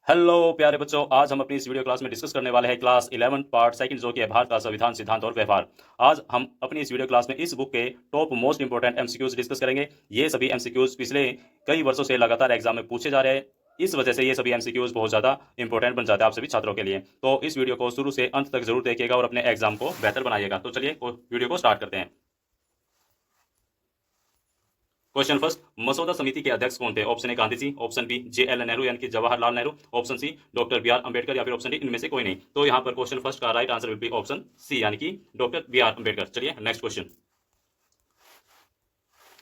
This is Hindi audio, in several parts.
हेलो प्यारे बच्चों, आज हम अपनी इस वीडियो क्लास में डिस्कस करने वाले हैं क्लास 11 पार्ट सेकंड जो कि है भारत का संविधान, सिद्धांत और व्यवहार। आज हम अपनी इस वीडियो क्लास में इस बुक के top most important MCQs discuss करेंगे। ये सभी एमसीक्यूज पिछले कई वर्षों से लगातार एग्जाम में पूछे जा रहे हैं। इस वजह से ये सभी एमसीक्यूज बहुत ज्यादा इंपॉर्टेंट बन जाते हैं आप सभी छात्रों के लिए। तो इस वीडियो को शुरू से अंत तक जरूर देखिएगा और अपने एग्जाम को बेहतर बनाइएगा। तो चलिए वीडियो को स्टार्ट करते हैं। क्वेश्चन फर्स्ट, मसौदा समिति के अध्यक्ष कौन थे? Option A Gandhi ji, option B JL Nehru यानी कि Jawaharlal Nehru, option C doctor BR Ambedkar या फिर ऑप्शन डी इनमें से कोई नहीं। तो यहाँ पर क्वेश्चन फर्स्ट का right answer will be option C यानी कि डॉक्टर BR अंबेडकर। चलिए नेक्स्ट क्वेश्चन,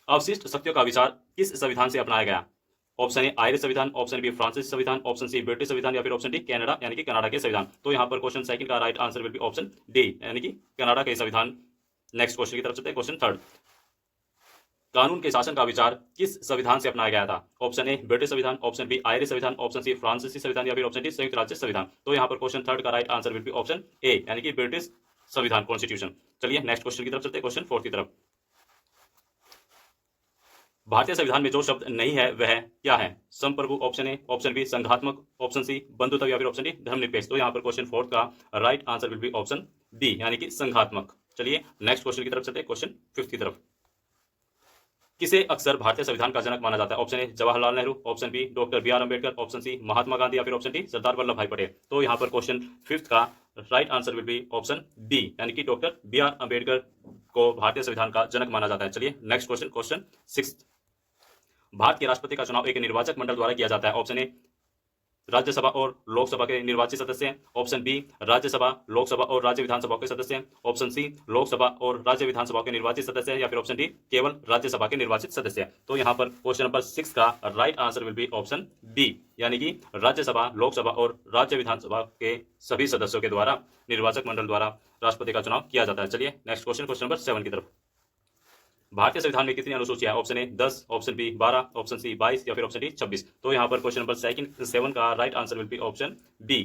अवशिष्ट शक्तियों का विचार किस संविधान से अपनाया गया? ऑप्शन ए आयरिश संविधान, ऑप्शन बी फ्रांसीसी संविधान, ऑप्शन सी ब्रिटिश संविधान या फिर ऑप्शन डी कनाडा यानी कि कनाडा के संविधान। तो यहाँ पर क्वेश्चन सेकंड का right answer will be option D यानी कि कनाडा के संविधान। नेक्स्ट क्वेश्चन की तरफ चलते हैं। क्वेश्चन थर्ड, कानून के शासन का विचार किस संविधान से अपनाया गया था? ऑप्शन ए ब्रिटिश संविधान, ऑप्शन बी आयरिश संविधान, ऑप्शन सी फ्रांसीसी संविधान या फिर ऑप्शन डी संयुक्त राज्य संविधान। तो यहाँ पर क्वेश्चन थर्ड का right answer will be option ए यानी कि ब्रिटिश संविधान, कॉन्स्टिट्यूशन। चलिए नेक्स्ट क्वेश्चन की तरफ चलते हैं। क्वेश्चन फोर्थ की तरफ, भारतीय संविधान में जो शब्द नहीं है वह क्या है? संप्रभु ऑप्शन ए, ऑप्शन बी संघात्मक, ऑप्शन सी बंधुत्व या फिर ऑप्शन डी धर्मनिरपेक्ष। तो यहाँ पर क्वेश्चन फोर्थ का right answer will be option D यानी कि संघात्मक। चलिए नेक्स्ट क्वेश्चन की तरफ चलते हैं। क्वेश्चन फिफ्थ की तरफ, किसे अक्सर भारतीय संविधान का जनक माना जाता है? Option A Jawaharlal Nehru, option B doctor BR Ambedkar, option C Mahatma Gandhi या फिर ऑप्शन डी सरदार वल्लभ भाई पटेल। तो यहाँ पर क्वेश्चन फिफ्थ का right answer will be option D यानी कि डॉक्टर BR अंबेडकर को भारतीय संविधान का जनक माना जाता है। चलिए next question, question sixth, Bharat के राष्ट्रपति का चुनाव एक निर्वाचक मंडल द्वारा किया जाता है। ऑप्शन ए राज्यसभा और लोकसभा के निर्वाचित सदस्य हैं, ऑप्शन बी राज्यसभा, लोकसभा और राज्य विधानसभा के सदस्य हैं, ऑप्शन सी लोकसभा और राज्य विधानसभा के निर्वाचित सदस्य हैं या फिर ऑप्शन डी केवल राज्यसभा के निर्वाचित सदस्य हैं। तो यहाँ पर क्वेश्चन नंबर 6 का right answer will be option B यानी कि राज्यसभा, लोकसभा और राज्य विधानसभा के सभी सदस्यों के द्वारा निर्वाचक मंडल द्वारा राष्ट्रपति का चुनाव किया जाता है। चलिए नेक्स्ट क्वेश्चन, क्वेश्चन नंबर 7 की तरफ, भारतीय संविधान में कितनी अनुसूचियां हैं? Option A 10, option B 12, option C 22 या फिर ऑप्शन डी 26। तो यहाँ पर क्वेश्चन नंबर 7 का right answer will be option B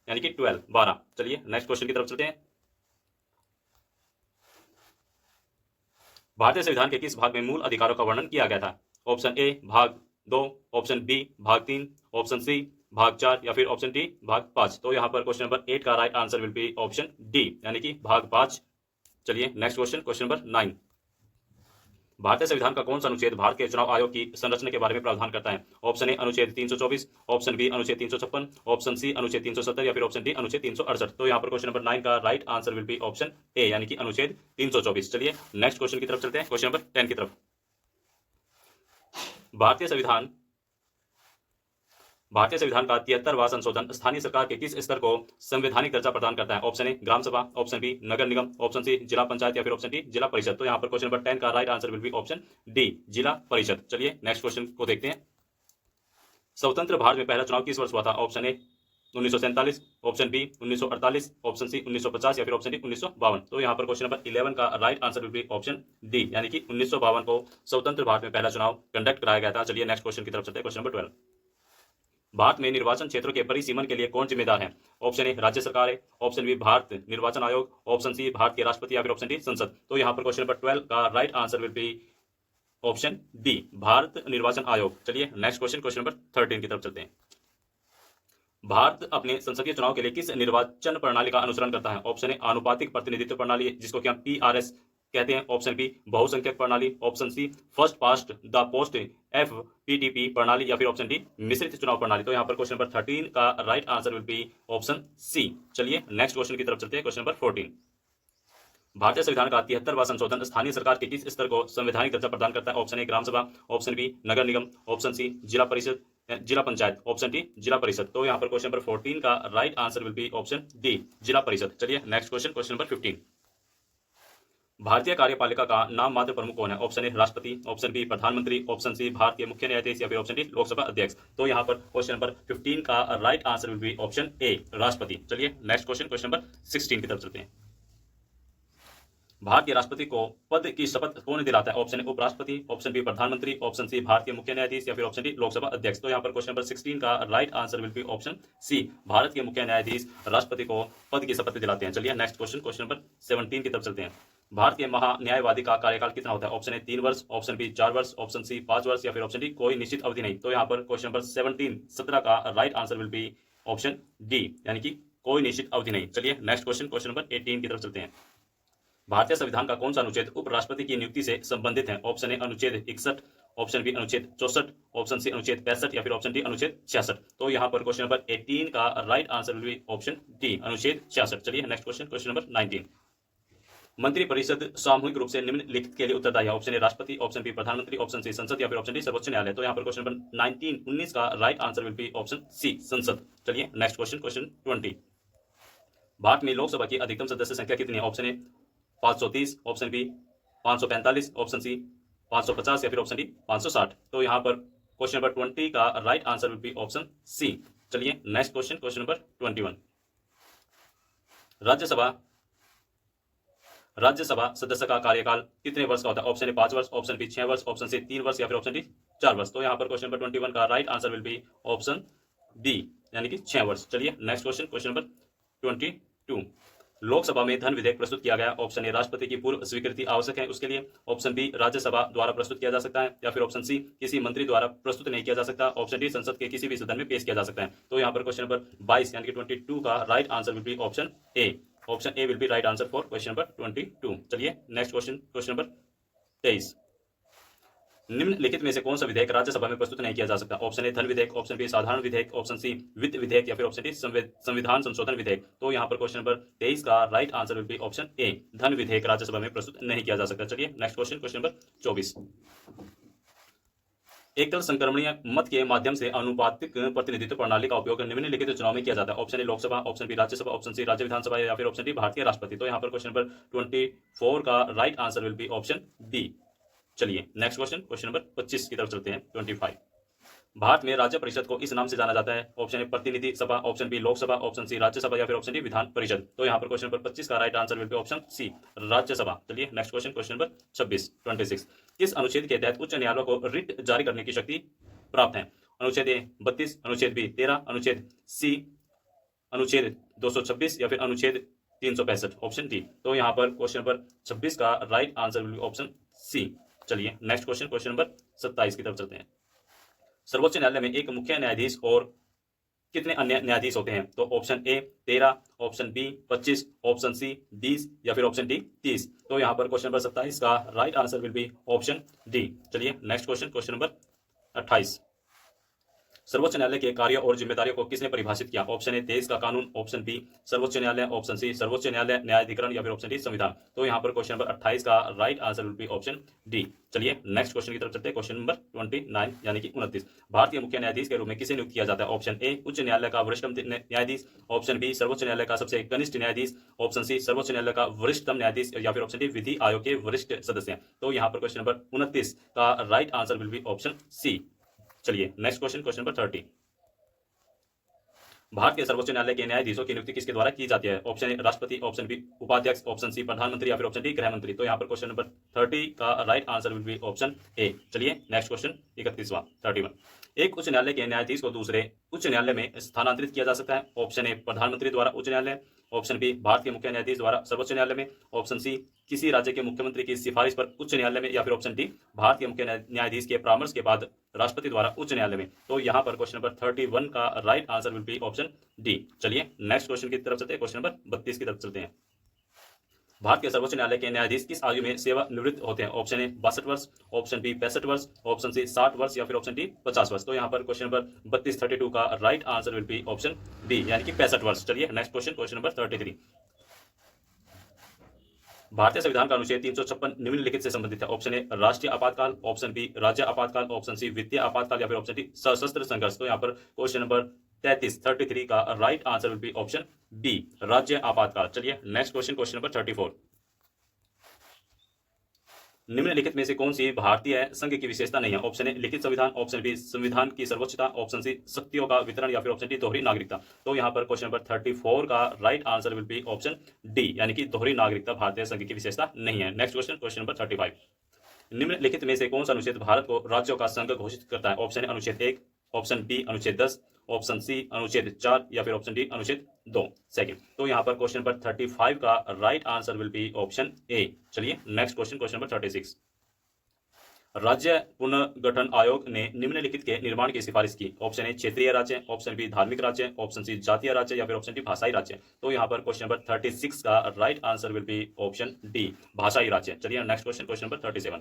यानी कि 12, 12। चलिए नेक्स्ट क्वेश्चन की तरफ चलते हैं। भारतीय संविधान के किस भाग में मूल अधिकारों का वर्णन किया गया था? ऑप्शन ए भाग 2, ऑप्शन बी भाग 3, ऑप्शन सी भाग 4 या फिर ऑप्शन डी भाग 5। तो यहाँ पर क्वेश्चन नंबर 8 का right answer will be option D यानी कि भाग 5। चलिए नेक्स्ट क्वेश्चन, क्वेश्चन नंबर 9, भारतीय संविधान का कौन सा अनुच्छेद भारत के चुनाव आयोग की संरचना के बारे में प्रावधान करता है? ऑप्शन ए अनुच्छेद 324, ऑप्शन बी अनुच्छेद 356, ऑप्शन सी अनुच्छेद 370 या फिर ऑप्शन डी अनुच्छेद 368। तो यहाँ पर क्वेश्चन नंबर 9 का right answer will be option ए यानी कि अनुच्छेद 324। चलिए नेक्स्ट क्वेश्चन की तरफ चलते हैं। क्वेश्चन नंबर 10 की तरफ, भारतीय संविधान का 73वां संशोधन स्थानीय सरकार के किस स्तर को संवैधानिक दर्जा प्रदान करता है? ऑप्शन ए ग्राम सभा, ऑप्शन बी नगर निगम, ऑप्शन सी जिला पंचायत या फिर ऑप्शन डी जिला परिषद। तो यहाँ पर क्वेश्चन नंबर 10 का right answer will be option D जिला परिषद। चलिए नेक्स्ट क्वेश्चन को देखते हैं। स्वतंत्र भारत में पहला चुनाव किस वर्ष हुआ था? Option A 1947, option B 1948, option C 1950 या फिर ऑप्शन डी 1952। तो यहाँ पर क्वेश्चन नंबर 11 का right answer will be option D यानी कि 1952 को स्वतंत्र भारत में पहला चुनाव कंडक्ट कराया गया था। चलिए नेक्स्ट क्वेश्चन की तरफ चलते हैं। क्वेश्चन नंबर 12, भारत में निर्वाचन क्षेत्रों के परिसीमन के लिए कौन जिम्मेदार है? ऑप्शन ए राज्य सरकार है, ऑप्शन बी भारत निर्वाचन आयोग, ऑप्शन सी भारत के राष्ट्रपति या फिर ऑप्शन डी संसद। तो यहाँ पर क्वेश्चन नंबर 12 का right answer will be option D Bharat निर्वाचन आयोग। चलिए नेक्स्ट क्वेश्चन, क्वेश्चन नंबर 13 की तरफ चलते हैं। भारत अपने संसदीय चुनाव के लिए किस निर्वाचन प्रणाली का अनुसरण करता है? ऑप्शन ए आनुपातिक प्रतिनिधित्व प्रणाली जिसको कि हम PRS कहते हैं, ऑप्शन बी बहुसंख्यक प्रणाली, option C first past the post FPTP प्रणाली या फिर ऑप्शन डी मिश्रित चुनाव प्रणाली। तो यहाँ पर क्वेश्चन नंबर 13 का right answer will be option C. चलिए नेक्स्ट क्वेश्चन की तरफ चलते हैं। क्वेश्चन नंबर 14, भारतीय संविधान का 73वां संशोधन स्थानीय सरकार के किस स्तर को संवैधानिक दर्जा प्रदान करता है? ऑप्शन ए ग्राम सभा, ऑप्शन बी नगर निगम, ऑप्शन सी जिला परिषद, जिला पंचायत, ऑप्शन डी जिला परिषद। तो यहाँ पर क्वेश्चन नंबर 14 का right answer will be option D जिला परिषद। चलिए नेक्स्ट क्वेश्चन, क्वेश्चन नंबर 15, भारतीय कार्यपालिका का नाम मात्र प्रमुख कौन है? ऑप्शन ए राष्ट्रपति, ऑप्शन बी प्रधानमंत्री, ऑप्शन सी भारत के मुख्य न्यायाधीश या फिर ऑप्शन डी लोकसभा अध्यक्ष। तो यहाँ पर क्वेश्चन नंबर 15 का right answer will be option ए राष्ट्रपति। चलिए नेक्स्ट क्वेश्चन, क्वेश्चन नंबर 16 की तरफ चलते हैं। भारत के राष्ट्रपति को पद की शपथ कौन दिलाता है? ऑप्शन ए उपराष्ट्रपति, ऑप्शन बी प्रधानमंत्री, ऑप्शन सी भारत के मुख्य न्यायाधीश या फिर ऑप्शन डी लोकसभा अध्यक्ष। तो यहाँ पर क्वेश्चन नंबर 16 का right answer will be option C Bharat के मुख्य न्यायाधीश राष्ट्रपति को पद की शपथ दिलाते हैं। चलिए नेक्स्ट क्वेश्चन, क्वेश्चन नंबर 17 की तरफ चलते हैं। भारत के महान्यायवादी का कार्यकाल कितना होता है? ऑप्शन ए 3 वर्ष, ऑप्शन बी 4 वर्ष, ऑप्शन सी 5 वर्ष या फिर ऑप्शन डी कोई निश्चित अवधि नहीं। तो यहाँ पर क्वेश्चन नंबर 17 का right answer will be option D, यानी कि कोई निश्चित अवधि नहीं। चलिए नेक्स्ट क्वेश्चन, क्वेश्चन नंबर 18 की तरफ चलते हैं। भारतीय संविधान का कौन सा अनुच्छेद उपराष्ट्रपति की नियुक्ति से संबंधित है? ऑप्शन ए अनुच्छेद 61, ऑप्शन बी अनुच्छेद 64, ऑप्शन सी अनुच्छेद 65 या फिर ऑप्शन डी अनुच्छेद 66। तो यहाँ पर क्वेश्चन नंबर 18 का right answer will be option D, अनुच्छेद 66। चलिए नेक्स्ट क्वेश्चन, क्वेश्चन नंबर 19। मंत्रिपरिषद सामूहिक रूप से निम्नलिखित के लिए उत्तरदायी है। ऑप्शन ए राष्ट्रपति, ऑप्शन बी प्रधानमंत्री, ऑप्शन सी संसद या फिर ऑप्शन डी सर्वोच्च न्यायालय। तो यहाँ पर क्वेश्चन नंबर 19 का right answer will be option C, संसद। चलिए नेक्स्ट क्वेश्चन, क्वेश्चन 20। भारत में लोकसभा की अधिकतम सदस्य संख्या कितनी है? Option A 530, option B 545, option C 550 या फिर ऑप्शन डी 560। तो यहाँ पर क्वेश्चन नंबर 20 का right answer will be option C. चलिए next question, question number 21। Rajya Sabha सदस्य का कार्यकाल कितने वर्ष का होता है? ऑप्शन ए 5 वर्ष, ऑप्शन बी 6 वर्ष, ऑप्शन सी 3 वर्ष या फिर ऑप्शन डी 4 वर्ष। तो यहाँ पर क्वेश्चन नंबर 21 का right answer will be option D, यानी कि 6 वर्ष। चलिए next question, question number 22। Lok Sabha में धन विधेयक प्रस्तुत किया गया। ऑप्शन ए राष्ट्रपति की पूर्व स्वीकृति आवश्यक है उसके लिए, ऑप्शन बी राज्यसभा द्वारा प्रस्तुत किया जा सकता है, या फिर ऑप्शन सी किसी मंत्री द्वारा प्रस्तुत नहीं किया जा सकता, ऑप्शन डी संसद के किसी भी सदन में पेश किया जा सकता है। तो यहाँ पर क्वेश्चन नंबर 22 यानी कि 22 का right answer will be option A. Option A will be right answer for question number 22। चलिए नेक्स्ट क्वेश्चन, क्वेश्चन नंबर 23। निम्नलिखित में से कौन सा विधेयक राज्यसभा में प्रस्तुत नहीं किया जा सकता? ऑप्शन ए धन विधेयक, ऑप्शन बी साधारण विधेयक, ऑप्शन सी वित्त विधेयक या फिर ऑप्शन डी संविधान संशोधन विधेयक। तो यहाँ पर क्वेश्चन नंबर 23 का right answer will be option ए, धन विधेयक राज्यसभा में प्रस्तुत नहीं किया जा सकता। चलिए नेक्स्ट क्वेश्चन, क्वेश्चन नंबर 24। एकल संक्रमणीय मत के माध्यम से अनुपातिक प्रतिनिधित्व प्रणाली का उपयोग निम्नलिखित चुनाव में किया जाता है। Option A Lok Sabha, option B Rajya Sabha, option C राज्य विधानसभा या फिर ऑप्शन डी भारतीय राष्ट्रपति। तो यहाँ पर क्वेश्चन नंबर 24 का right answer will be option B. चलिए नेक्स्ट क्वेश्चन, क्वेश्चन नंबर 25 की तरफ चलते हैं। 25। भारत में राज्य परिषद को इस नाम से जाना जाता है। ऑप्शन ए प्रतिनिधि सभा, option B Lok Sabha, option C Rajya Sabha या फिर ऑप्शन डी विधान परिषद। तो यहाँ पर क्वेश्चन नंबर 25 का right answer will be option C, Rajya Sabha. चलिए नेक्स्ट क्वेश्चन, क्वेश्चन नंबर 26। किस अनुच्छेद के तहत उच्च न्यायालय को रिट जारी करने की शक्ति प्राप्त है? अनुच्छेद ए 32, अनुच्छेद बी 13, अनुच्छेद सी अनुच्छेद 226 या फिर अनुच्छेद 365, ऑप्शन डी। तो यहाँ पर क्वेश्चन नंबर 26 का right answer will be option C. चलिए नेक्स्ट क्वेश्चन, क्वेश्चन नंबर 27 की तरफ चलते हैं। सर्वोच्च न्यायालय में एक मुख्य न्यायाधीश और कितने अन्य न्यायाधीश होते हैं? तो option A 13, option B 25, option C 20 या फिर ऑप्शन डी 30। तो यहाँ पर क्वेश्चन नंबर 27 का right answer will be option D. चलिए नेक्स्ट क्वेश्चन, क्वेश्चन नंबर 28। सर्वोच्च न्यायालय के कार्य और जिम्मेदारियों को किसने परिभाषित किया? ऑप्शन ए देश का कानून, ऑप्शन बी सर्वोच्च न्यायालय, ऑप्शन सी सर्वोच्च न्यायालय न्यायाधिकरण या फिर ऑप्शन डी संविधान। तो यहाँ पर क्वेश्चन नंबर 28 का right answer will be option D. चलिए नेक्स्ट क्वेश्चन की तरफ चलते हैं। क्वेश्चन नंबर 29 यानी कि 29। भारतीय मुख्य न्यायाधीश के रूप में किसे नियुक्त किया जाता है? ऑप्शन ए उच्च न्यायालय का वरिष्ठतम न्यायाधीश, ऑप्शन बी सर्वोच्च न्यायालय का सबसे कनिष्ठ न्यायाधीश, ऑप्शन सी सर्वोच्च न्यायालय का वरिष्ठतम न्यायाधीश या फिर ऑप्शन डी विधि आयोग के वरिष्ठ सदस्य। तो यहाँ पर क्वेश्चन नंबर 29 का right answer will be option C. चलिए next question, question number 30। Bharat के सर्वोच्च न्यायालय के न्यायाधीशों की नियुक्ति किसके द्वारा की जाती है? ऑप्शन ए राष्ट्रपति, ऑप्शन बी उपाध्यक्ष, ऑप्शन सी प्रधानमंत्री या फिर ऑप्शन डी गृह मंत्री। तो यहाँ पर क्वेश्चन नंबर 30 का right answer will be option ए। चलिए नेक्स्ट क्वेश्चन 31वां 31। एक उच्च न्यायालय के न्यायाधीश को दूसरे उच्च न्यायालय में स्थानांतरित किया जा सकता है। ऑप्शन ए प्रधानमंत्री द्वारा उच्च न्यायालय, ऑप्शन बी भारत के मुख्य न्यायाधीश द्वारा सर्वोच्च न्यायालय में, ऑप्शन सी किसी राज्य के मुख्यमंत्री की सिफारिश पर उच्च न्यायालय में या फिर ऑप्शन डी भारत के मुख्य न्यायाधीश के परामर्श के बाद राष्ट्रपति द्वारा उच्च न्यायालय में। तो यहाँ पर क्वेश्चन नंबर 31 का right answer will be option D. चलिए नेक्स्ट क्वेश्चन की तरफ चलते हैं। क्वेश्चन नंबर 32 की तरफ चलते हैं। भारत के सर्वोच्च न्यायालय के न्यायाधीश किस आयु में सेवानिवृत्त होते हैं? ऑप्शन ए 62 वर्ष, ऑप्शन बी 65 वर्ष, ऑप्शन सी 60 वर्ष या फिर ऑप्शन डी 50 वर्ष। तो यहाँ पर क्वेश्चन नंबर 32 का right answer will be option B, यानी कि 65 वर्ष। चलिए नेक्स्ट क्वेश्चन, क्वेश्चन नंबर 33। भारतीय संविधान का अनुच्छेद 356 निम्नलिखित से संबंधित है। ऑप्शन ए राष्ट्रीय आपातकाल, ऑप्शन बी राज्य आपातकाल, ऑप्शन सी वित्तीय आपातकाल या फिर ऑप्शन डी सशस्त्र संघर्ष। तो यहाँ पर क्वेश्चन नंबर 33 का right answer will be option B, राज्य आपातकाल। चलिए नेक्स्ट क्वेश्चन, क्वेश्चन नंबर 34। निम्नलिखित में से कौन सी भारतीय संघ की विशेषता नहीं है? ऑप्शन ए लिखित संविधान, ऑप्शन बी संविधान की सर्वोच्चता, ऑप्शन सी शक्तियों का वितरण या फिर ऑप्शन डी दोहरी नागरिकता। तो यहाँ पर क्वेश्चन नंबर 34 का right answer will be option D, यानी कि दोहरी नागरिकता भारतीय संघ की विशेषता नहीं है। Next question, question number 35। निम्नलिखित में से कौन सा अनुच्छेद भारत को राज्यों का संघ घोषित करता है? ऑप्शन ए अनुच्छेद 1, ऑप्शन बी अनुच्छेद 10, ऑप्शन सी अनुच्छेद 4 या फिर ऑप्शन डी अनुच्छेद 2 सेकंड। तो यहाँ पर क्वेश्चन नंबर 35 का right answer will be option ए। चलिए नेक्स्ट क्वेश्चन, क्वेश्चन नंबर 36। राज्य पुनर्गठन आयोग ने निम्नलिखित के निर्माण की सिफारिश की। ऑप्शन ए क्षेत्रीय राज्य, ऑप्शन बी धार्मिक राज्य, ऑप्शन सी जातीय राज्य या फिर ऑप्शन डी भाषाई राज्य। तो यहाँ पर क्वेश्चन नंबर 36 का right answer will be option D भाषाई राज्य। चलिए next question, question number 37।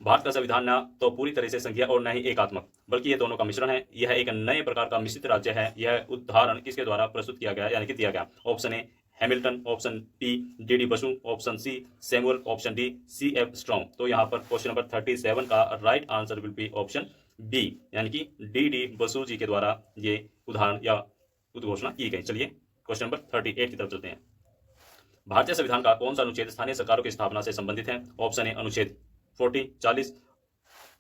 Bharat का संविधान न तो पूरी तरह से संघीय और न ही एकात्मक, बल्कि ये दोनों का मिश्रण है। यह एक नए प्रकार का मिश्रित राज्य है। यह उदाहरण किसके द्वारा प्रस्तुत किया गया यानी कि दिया गया? Option A Hamilton, option B D Basu, option C Samuel, option D CF Strong. तो यहाँ पर क्वेश्चन नंबर 37 का right answer will be option B यानी कि डी बसु जी के द्वारा ये उदाहरण या उद्घोषणा की गई। चलिए क्वेश्चन नंबर 38 की तरफ चलते हैं। भारतीय संविधान का कौन सा अनुच्छेद स्थानीय सरकारों की स्थापना से संबंधित है? ऑप्शन ए अनुच्छेद 40,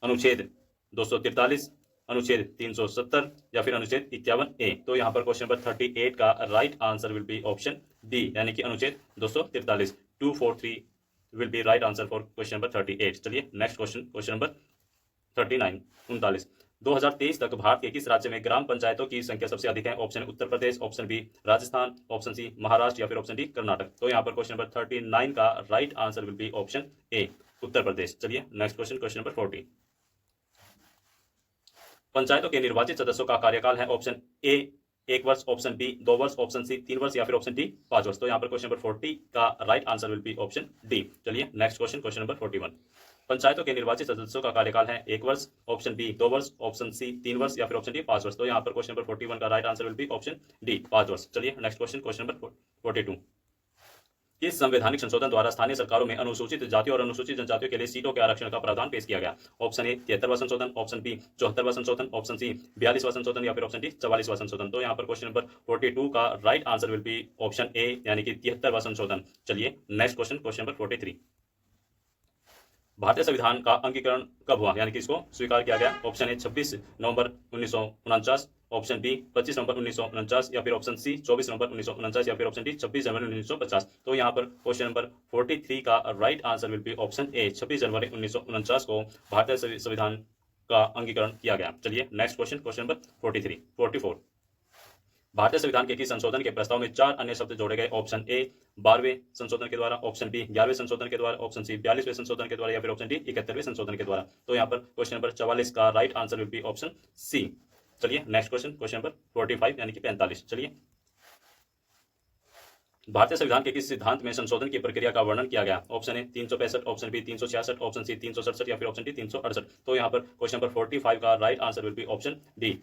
अनुच्छेद 243, अनुच्छेद 370 या फिर अनुच्छेद 51A। तो यहाँ पर क्वेश्चन नंबर 38 का right answer will be option D यानी कि अनुच्छेद 243। 243 will be right answer for question number 38। चलिए नेक्स्ट क्वेश्चन, क्वेश्चन नंबर 39 2023 तक भारत के किस राज्य में ग्राम पंचायतों की संख्या सबसे अधिक है? Option Uttar Pradesh, option B Rajasthan, option C Maharashtra या फिर ऑप्शन डी कर्नाटक। तो यहाँ पर क्वेश्चन नंबर 39 का right answer will be option A Uttar Pradesh. चलिए नेक्स्ट क्वेश्चन, क्वेश्चन नंबर 40। पंचायतों के निर्वाचित सदस्यों का कार्यकाल है। ऑप्शन ए 1 वर्ष, ऑप्शन बी 2 वर्ष, ऑप्शन सी 3 वर्ष या फिर ऑप्शन डी 5 वर्ष। तो यहाँ पर क्वेश्चन नंबर 40 का right answer will be option D. चलिए नेक्स्ट क्वेश्चन, क्वेश्चन नंबर 41। पंचायतों के निर्वाचित सदस्यों का कार्यकाल है 1 वर्ष, ऑप्शन बी 2 वर्ष, ऑप्शन सी 3 वर्ष या फिर ऑप्शन डी 5 वर्ष। तो यहाँ पर क्वेश्चन नंबर 41 का right answer will be option D 5 वर्ष। चलिए नेक्स्ट क्वेश्चन, क्वेश्चन नंबर 42। किस संवैधानिक संशोधन द्वारा स्थानीय सरकारों में अनुसूचित जातियों और अनुसूचित जनजातियों के लिए सीटों के आरक्षण का प्रावधान पेश किया गया? ऑप्शन ए 73वां संशोधन, ऑप्शन बी 74वां संशोधन, ऑप्शन सी 42वां संशोधन या फिर ऑप्शन डी 44वां संशोधन। तो यहाँ पर क्वेश्चन नंबर 42 का right answer will be option ए यानी कि 73वां संशोधन। चलिए नेक्स्ट क्वेश्चन, क्वेश्चन नंबर 43। भारतीय संविधान का अंगीकरण कब हुआ यानी कि इसको स्वीकार किया गया? Option A 26 November 1949, option B 25 November 1949 या फिर ऑप्शन सी 24 नवंबर 1949 या फिर ऑप्शन डी 26 जनवरी 1950। तो यहाँ पर क्वेश्चन नंबर 43 का right answer will be option A 26 जनवरी 1949 को भारतीय संविधान का अंगीकरण किया गया। चलिए नेक्स्ट क्वेश्चन, क्वेश्चन नंबर 44। भारतीय संविधान के किस संशोधन के प्रस्ताव में 4 अन्य शब्द जोड़े गए? ऑप्शन ए 12वें संशोधन के द्वारा, ऑप्शन बी 11वें संशोधन के द्वारा, ऑप्शन सी 42वें संशोधन के द्वारा या फिर ऑप्शन डी 71वें संशोधन के द्वारा। तो यहाँ पर क्वेश्चन नंबर 44 का right answer will be option C. चलिए नेक्स्ट क्वेश्चन, क्वेश्चन नंबर 45 यानी कि 45। चलिए भारतीय संविधान के किस सिद्धांत में संशोधन की प्रक्रिया का वर्णन किया गया? Option A 365, option B 366, option C 367 या फिर ऑप्शन डी 368। तो यहाँ पर क्वेश्चन नंबर 45 का right answer will be option D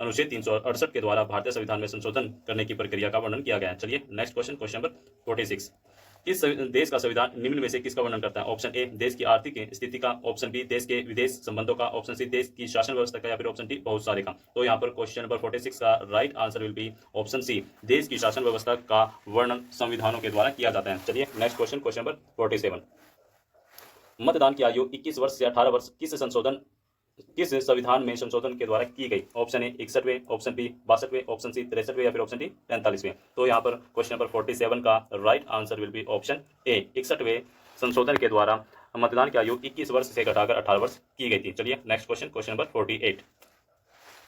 अनुच्छेद 368 के द्वारा भारतीय संविधान में संशोधन करने की प्रक्रिया का वर्णन किया गया है। चलिए नेक्स्ट क्वेश्चन, क्वेश्चन नंबर 46। किस देश का संविधान निम्न में से किसका वर्णन करता है? ऑप्शन ए देश की आर्थिक स्थिति का, ऑप्शन बी देश के विदेश संबंधों का, ऑप्शन सी देश की शासन व्यवस्था का या फिर ऑप्शन डी बहुत सारे का। तो यहाँ पर क्वेश्चन नंबर 46 का right answer will be option C देश की शासन व्यवस्था का वर्णन संविधानों के द्वारा किया जाता है। चलिए नेक्स्ट क्वेश्चन, क्वेश्चन नंबर 47। मतदान की आयु 21 वर्ष से 18 वर्ष किस संविधान में संशोधन के द्वारा की गई? ऑप्शन ए 61वें, ऑप्शन बी 62वें, ऑप्शन सी 63वें या फिर ऑप्शन डी 45वें। तो यहाँ पर क्वेश्चन नंबर 47 का right answer will be option A 61वें संशोधन के द्वारा मतदान की आयु 21 वर्ष से घटाकर 18 वर्ष की गई थी। चलिए नेक्स्ट क्वेश्चन, क्वेश्चन नंबर 48।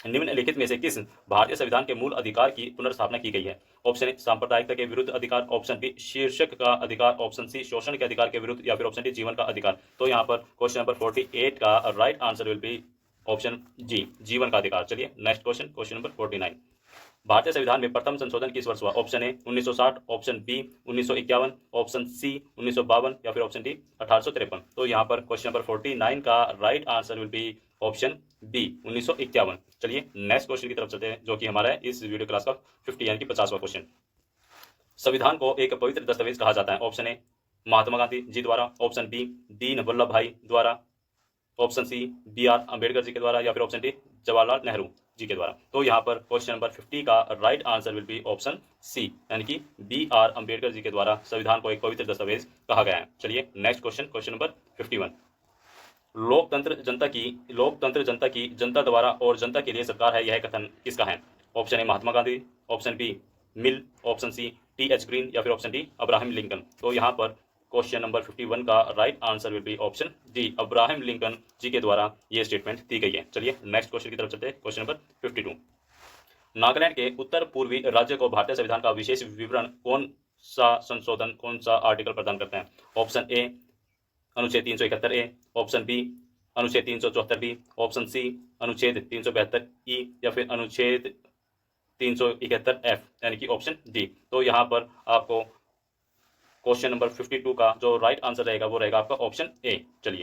निम्नलिखित में से किस भारतीय संविधान के मूल अधिकार की पुनर्स्थापना की गई है? ऑप्शन ए सांप्रदायिकता के विरुद्ध अधिकार, ऑप्शन बी शीर्षक का अधिकार, ऑप्शन सी शोषण के अधिकार के विरुद्ध या फिर ऑप्शन डी जीवन का अधिकार। तो यहाँ पर क्वेश्चन नंबर 48 का right answer will be option G जीवन का अधिकार। चलिए नेक्स्ट क्वेश्चन, क्वेश्चन नंबर 49। भारतीय संविधान में प्रथम संशोधन किस वर्ष हुआ? Option A 1960, option B 1951, option C 1952 या फिर ऑप्शन डी 1853। तो यहाँ पर क्वेश्चन नंबर 49 का right answer will be option B 1951। चलिए नेक्स्ट क्वेश्चन की तरफ चलते हैं जो कि हमारा है इस वीडियो क्लास का 50 यानी कि 50वां क्वेश्चन। संविधान को एक पवित्र दस्तावेज कहा जाता है। ऑप्शन ए महात्मा गांधी जी द्वारा, ऑप्शन बी दीन वल्लभ भाई द्वारा, option C BR Ambedkar ji के द्वारा या फिर ऑप्शन डी जवाहरलाल नेहरू जी के द्वारा। तो यहाँ पर क्वेश्चन नंबर 50 का right answer will be option C यानी कि BR अम्बेडकर जी के द्वारा संविधान को एक पवित्र दस्तावेज कहा गया है। चलिए नेक्स्ट क्वेश्चन, क्वेश्चन नंबर 51। लोकतंत्र जनता की जनता द्वारा और जनता के लिए सरकार है, यह कथन किसका है? Option A Mahatma Gandhi, option B Mill, option C TH green या फिर ऑप्शन डी अब्राहम लिंकन। तो यहाँ पर क्वेश्चन नंबर 51 का right answer will be option D Abraham Lincoln ji के द्वारा ये स्टेटमेंट दी गई है। चलिए नेक्स्ट क्वेश्चन की तरफ चलते हैं, क्वेश्चन नंबर 52। नागालैंड के उत्तर पूर्वी राज्य को भारतीय संविधान का विशेष विवरण कौन सा आर्टिकल प्रदान करते हैं? ऑप्शन ए अनुच्छेद 371A, ऑप्शन बी अनुच्छेद 374 बी, ऑप्शन सी अनुच्छेद 372 ई, या फिर अनुच्छेद 371 एफ, यानी कि ऑप्शन डी। तो यहाँ पर आपको क्वेश्चन नंबर 52 का जो राइट आंसर रहेगा वो रहेगा आपका ऑप्शन ए। चलिए